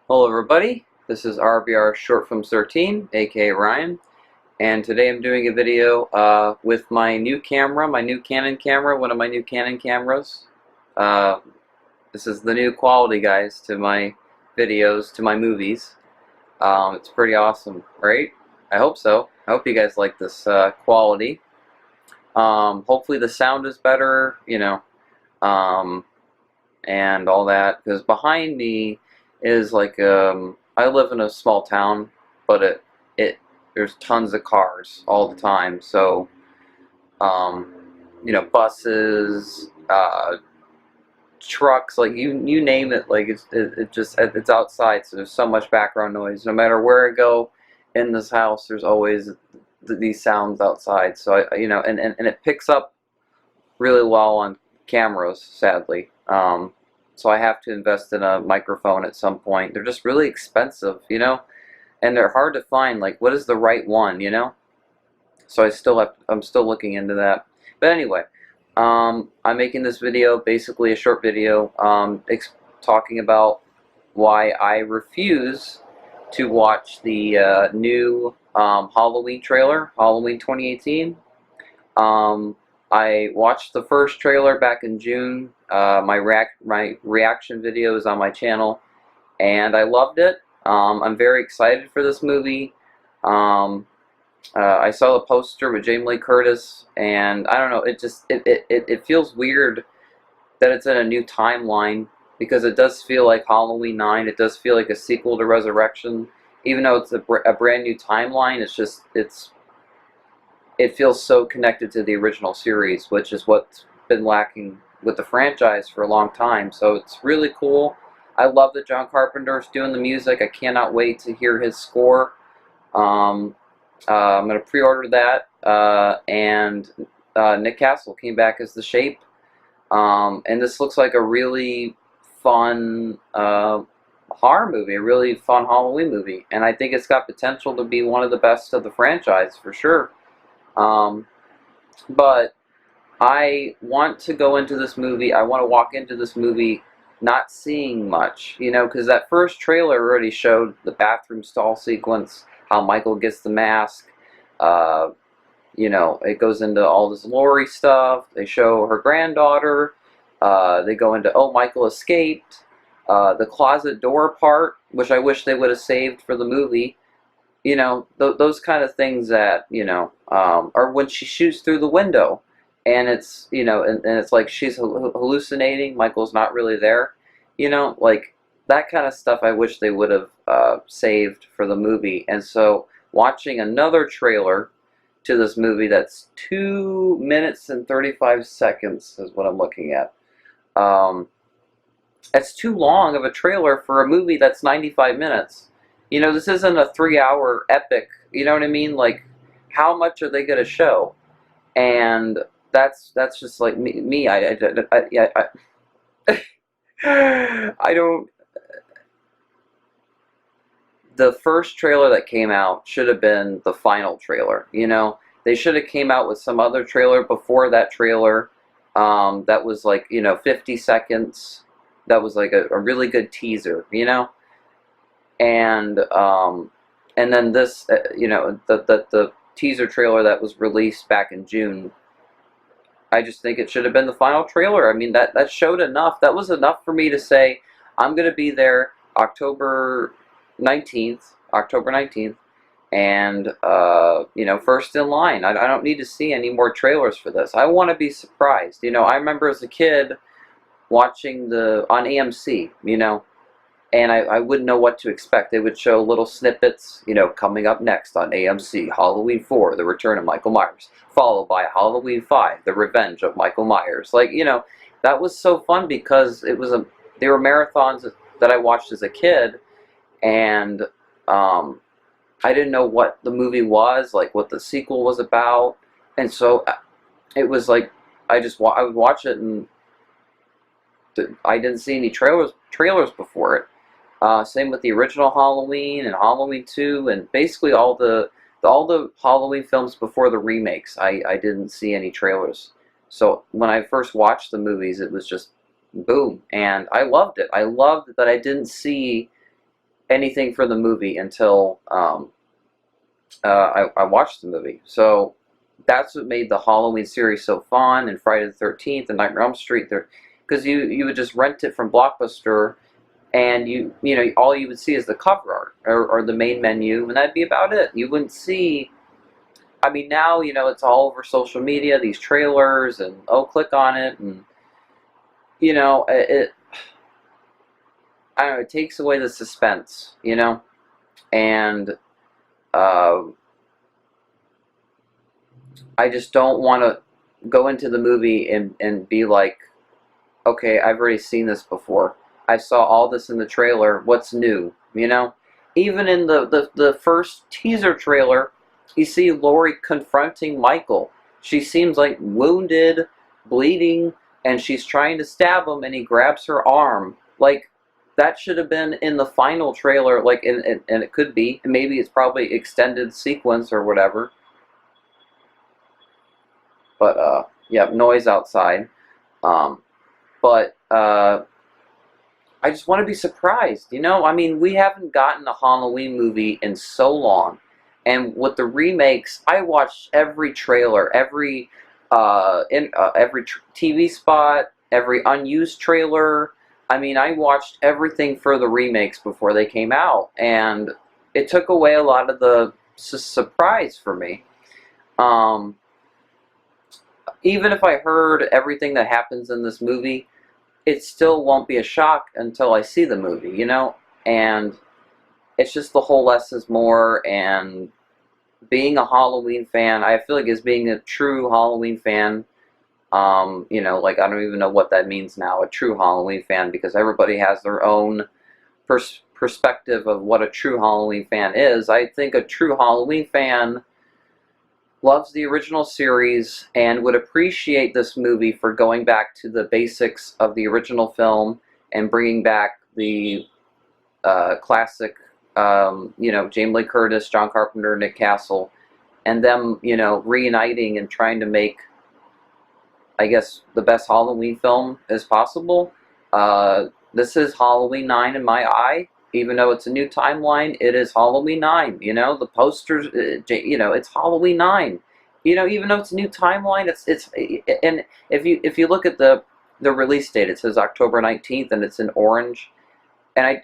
Hello everybody, this is RBR Short Film 13, aka Ryan, and today I'm doing a video with my new camera, my new Canon camera, one of my new Canon cameras. This is the new quality, guys, to my videos, to my movies. It's pretty awesome, right? I hope so. I hope you guys like this quality. Hopefully the sound is better, and all that, because behind me is like I live in a small town, but there's tons of cars all the time. So um, buses, trucks, like you name it, like it's outside. So there's so much background noise. No matter where I go in this house, there's always these sounds outside. So and it picks up really well on cameras, sadly. So I have to invest in a microphone at some point. They're just really expensive, and they're hard to find. Like, what is the right one, So I'm still looking into that. But anyway, I'm making this video, basically a short video, talking about why I refuse to watch the new Halloween trailer, Halloween 2018. I watched the first trailer back in June. My reaction video is on my channel, and I loved it. I'm very excited for this movie. I saw the poster with Jamie Lee Curtis, and I don't know. It feels weird that it's in a new timeline, because it does feel like Halloween 9. It does feel like a sequel to Resurrection, even though it's a brand new timeline. It feels so connected to the original series, which is what's been lacking with the franchise for a long time. So it's really cool. I love that John Carpenter's doing the music. I cannot wait to hear his score. I'm going to pre-order that. And Nick Castle came back as the Shape. And this looks like a really fun horror movie, a really fun Halloween movie. And I think it's got potential to be one of the best of the franchise, for sure. But I want to go into this movie, I want to walk into this movie not seeing much, because that first trailer already showed the bathroom stall sequence, how Michael gets the mask. It goes into all this Laurie stuff. They show her granddaughter. They go into, oh, Michael escaped. The closet door part, which I wish they would have saved for the movie. Those kind of things that, or when she shoots through the window, and it's, and it's like she's hallucinating, Michael's not really there, like that kind of stuff I wish they would have saved for the movie. And so watching another trailer to this movie that's 2 minutes and 35 seconds is what I'm looking at. It's too long of a trailer for a movie that's 95 minutes. This isn't a 3-hour epic, you know what I mean? Like, how much are they going to show? And that's just like me. I don't. The first trailer that came out should have been the final trailer. They should have came out with some other trailer before that trailer. That was like 50 seconds. That was like a really good teaser. And then this, the teaser trailer that was released back in June, I just think it should have been the final trailer. I mean, that showed enough. That was enough for me to say, I'm going to be there October 19th, and, first in line. I don't need to see any more trailers for this. I want to be surprised. I remember as a kid watching on AMC, and I wouldn't know what to expect. They would show little snippets, coming up next on AMC, Halloween 4, The Return of Michael Myers, followed by Halloween 5, The Revenge of Michael Myers. Like, that was so fun, because they were marathons that I watched as a kid, and I didn't know what the movie was, like what the sequel was about, and so it was like I would watch it, and I didn't see any trailers before it. Same with the original Halloween and Halloween 2, and basically all the Halloween films before the remakes. I didn't see any trailers. So when I first watched the movies, it was just boom, and I loved it. I loved that I didn't see anything for the movie until I watched the movie. So that's what made the Halloween series so fun, and Friday the 13th and Nightmare on Elm Street. There, because you would just rent it from Blockbuster, and you know all you would see is the cover art or the main menu, and that'd be about it. You wouldn't see. I mean, now you know it's all over social media. These trailers and oh, click on it, and you know it. I don't know. It takes away the suspense, you know, and uh, I just don't want to go into the movie and be like, okay, I've already seen this before. I saw all this in the trailer. What's new? You know? Even in the first teaser trailer, you see Laurie confronting Michael. She seems like wounded, bleeding, and she's trying to stab him, and he grabs her arm. Like, that should have been in the final trailer, like, and it could be. Maybe it's probably extended sequence or whatever. But, yeah, noise outside. Um, but, I just want to be surprised, you know? I mean, we haven't gotten a Halloween movie in so long. And with the remakes, I watched every trailer, every TV spot, every unused trailer. I mean, I watched everything for the remakes before they came out, and it took away a lot of the surprise for me. Um, Even if I heard everything that happens in this movie, it still won't be a shock until I see the movie, you know? And it's just the whole less is more, and being a Halloween fan, I feel like as being a true Halloween fan, you know, like I don't even know what that means now, a true Halloween fan, because everybody has their own perspective of what a true Halloween fan is. I think a true Halloween fan loves the original series and would appreciate this movie for going back to the basics of the original film and bringing back the classic, you know, Jamie Lee Curtis, John Carpenter, Nick Castle, and them, you know, reuniting and trying to make, I guess, the best Halloween film as possible. This is Halloween 9 in my eye. Even though it's a new timeline, it is Halloween 9. You know, the posters, you know, it's Halloween 9. You know, even though it's a new timeline, it's and if you look at the release date, it says October 19th, and it's in orange. And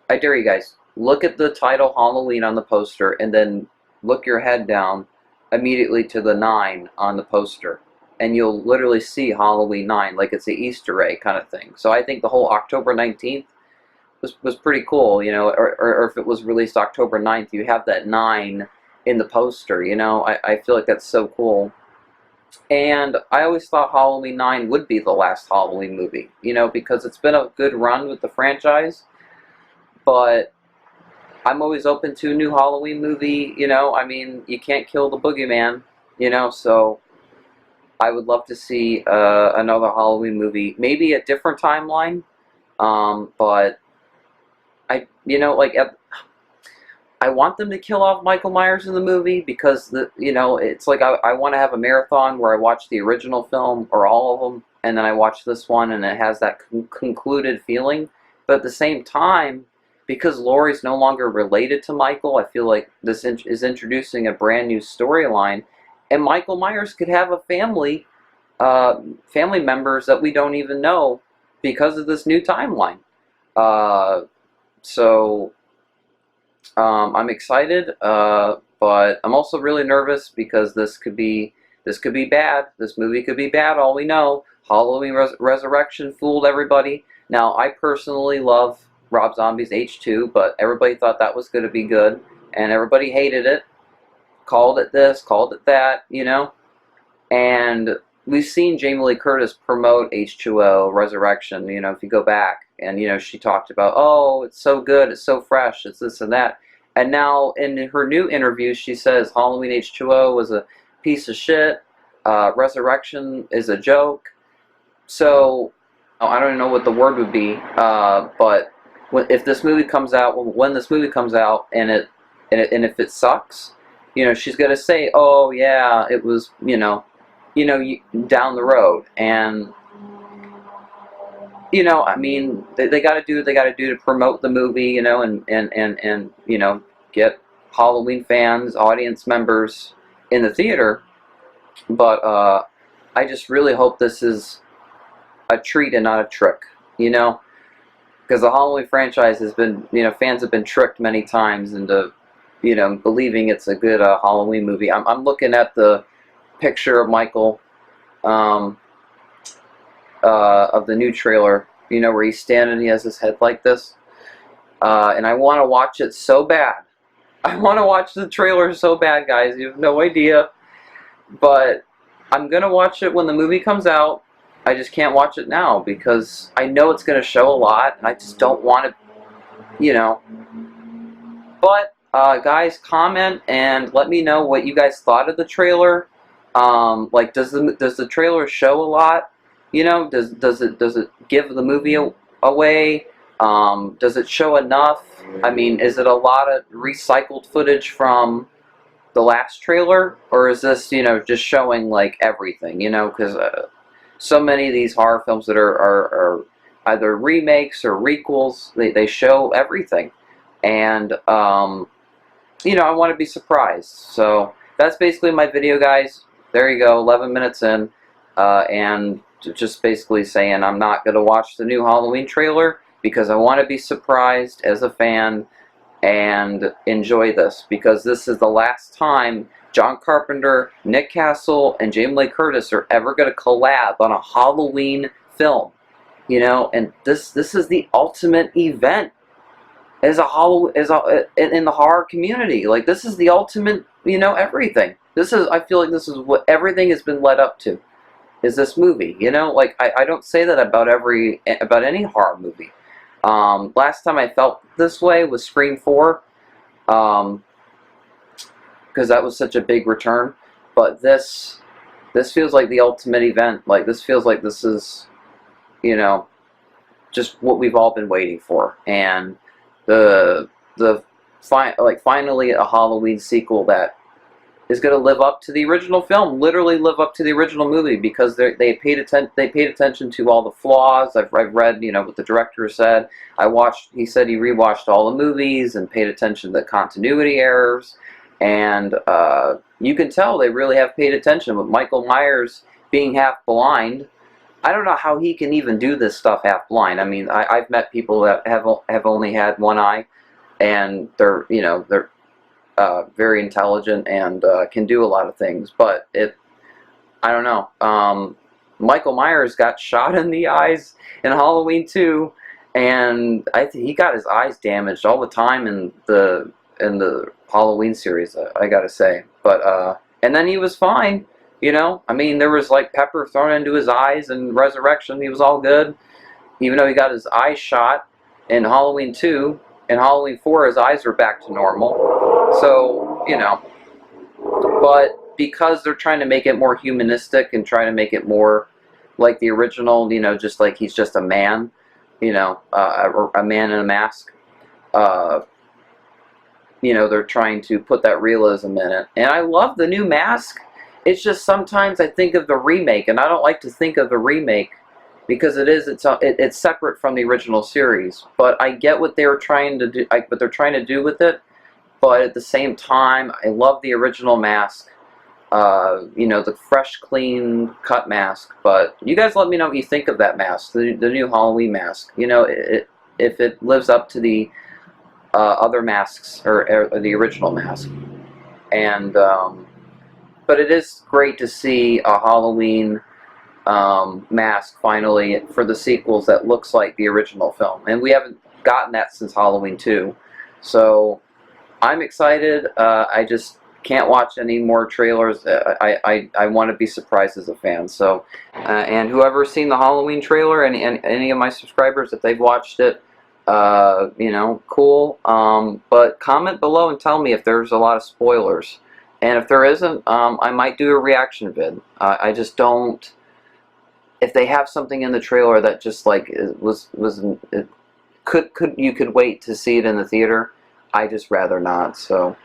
I dare you guys, look at the title Halloween on the poster, and then look your head down immediately to the 9 on the poster, and you'll literally see Halloween 9, like it's an Easter egg kind of thing. So I think the whole October 19th was pretty cool, you know, or if it was released October 9th, you have that 9 in the poster, you know. I feel like that's so cool. And I always thought Halloween 9 would be the last Halloween movie, you know, because it's been a good run with the franchise, but I'm always open to a new Halloween movie, you know. I mean, you can't kill the boogeyman, you know, so I would love to see another Halloween movie, maybe a different timeline, but you know, like, I want them to kill off Michael Myers in the movie, because you know, it's like I want to have a marathon where I watch the original film or all of them, and then I watch this one, and it has that concluded feeling. But at the same time, because Laurie's no longer related to Michael, I feel like this is introducing a brand new storyline, and Michael Myers could have a family members that we don't even know because of this new timeline. So I'm excited, but I'm also really nervous, because this could be bad. This movie could be bad. All we know, Halloween Resurrection fooled everybody. Now, I personally love Rob Zombie's H2, but everybody thought that was going to be good, and everybody hated it. Called it this, called it that, you know. And we've seen Jamie Lee Curtis promote H2O Resurrection, you know, if you go back. And, you know, she talked about, oh, it's so good, it's so fresh, it's this and that. And now in her new interview, she says Halloween H2O was a piece of shit. Resurrection is a joke. So, I don't even know what the word would be. But if this movie comes out, when this movie comes out, and if it sucks, you know, she's gonna say, oh yeah, it was, you know, down the road. And you know, I mean, they got to do what they got to do to promote the movie, you know, and you know, get Halloween fans, audience members in the theater. But I just really hope this is a treat and not a trick, you know, because the Halloween franchise has been, you know, fans have been tricked many times into, you know, believing it's a good Halloween movie. I'm looking at the picture of Michael um, of the new trailer, you know, where he's standing, he has his head like this, and I want to watch it so bad. I want to watch the trailer so bad, guys. You have no idea, but I'm gonna watch it when the movie comes out. I just can't watch it now because I know it's gonna show a lot, and I just don't want to, you know. But guys, comment and let me know what you guys thought of the trailer. Like, does the trailer show a lot? You know, does it give the movie away? Does it show enough? I mean, is it a lot of recycled footage from the last trailer, or is this, you know, just showing like everything? You know, because so many of these horror films that are either remakes or requels, they show everything, and you know, I want to be surprised. So that's basically my video, guys. There you go, 11 minutes in, and just basically saying I'm not going to watch the new Halloween trailer because I want to be surprised as a fan and enjoy this, because this is the last time John Carpenter, Nick Castle, and Jamie Lee Curtis are ever going to collab on a Halloween film. You know, and this is the ultimate event as in the horror community. Like, this is the ultimate, you know, everything. This is, I feel like this is what everything has been led up to, is this movie. You know, like I don't say that about any horror movie. Last time I felt this way was Scream 4, because that was such a big return. But this feels like the ultimate event. Like, this feels like this is, you know, just what we've all been waiting for. And finally a Halloween sequel that is going to live up to the original film, literally live up to the original movie, because they paid attention to all the flaws. I've read, you know, what the director said. He said he rewatched all the movies and paid attention to the continuity errors, and you can tell they really have paid attention. With Michael Myers being half blind, I don't know how he can even do this stuff half blind. I mean, I've met people that have only had one eye, and they're, you know, they're very intelligent and can do a lot of things. But I don't know. Michael Myers got shot in the eyes in Halloween 2, and he got his eyes damaged all the time in the Halloween series, I gotta say. But and then he was fine. You know, I mean, there was like pepper thrown into his eyes in Resurrection. He was all good, even though he got his eyes shot in Halloween 2. In Halloween 4, his eyes were back to normal. So, you know, but because they're trying to make it more humanistic and trying to make it more like the original, you know, just like he's just a man, you know, a man in a mask, you know, they're trying to put that realism in it. And I love the new mask. It's just sometimes I think of the remake, and I don't like to think of the remake because it's separate from the original series. But I get what they were trying to do, what they're trying to do with it. But at the same time, I love the original mask. You know, the fresh, clean cut mask. But you guys let me know what you think of that mask, the new Halloween mask. You know, if it lives up to the other masks or the original mask. And but it is great to see a Halloween mask finally for the sequels that looks like the original film, and we haven't gotten that since Halloween 2. So I'm excited. I just can't watch any more trailers. I want to be surprised as a fan. So and whoever's seen the Halloween trailer, and any of my subscribers, if they've watched it, you know, cool. But comment below and tell me if there's a lot of spoilers. And if there isn't, I might do a reaction vid. I just don't. If they have something in the trailer that just like you could wait to see it in the theater, I just rather not. So,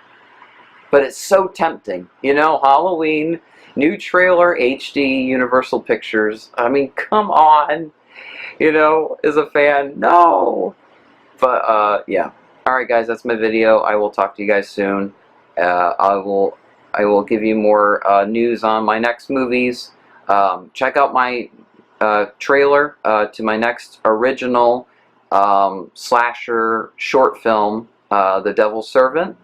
but it's so tempting, you know. Halloween, new trailer, HD, Universal Pictures. I mean, come on. you know, is a fan. No! But, yeah. Alright guys, that's my video. I will talk to you guys soon. I will give you more news on my next movies. Check out my trailer to my next original slasher short film, The Devil's Servant.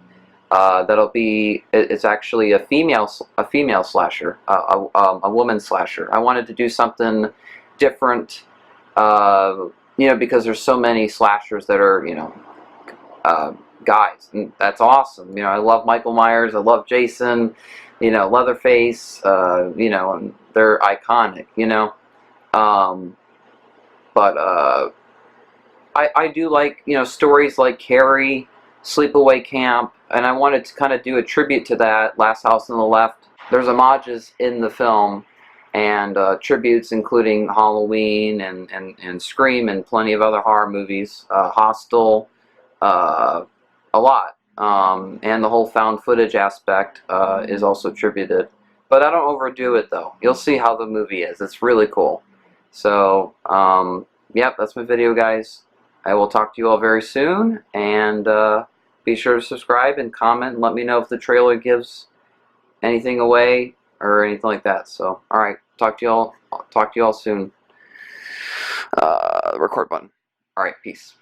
That'll be. It's actually a female slasher, a woman slasher. I wanted to do something different, you know, because there's so many slashers that are, you know, guys, and that's awesome. You know, I love Michael Myers, I love Jason, you know, Leatherface, you know, and they're iconic, you know. But I do like, you know, stories like Carrie, Sleepaway Camp, and I wanted to kind of do a tribute to that, Last House on the Left. There's homages in the film, and tributes including Halloween and Scream and plenty of other horror movies, Hostel, a lot. And the whole found footage aspect is also attributed. But I don't overdo it though. You'll see how the movie is. It's really cool. So, yep, that's my video, guys. I will talk to you all very soon, and be sure to subscribe and comment and let me know if the trailer gives anything away or anything like that. So, alright, talk to you all soon. Record button. Alright, peace.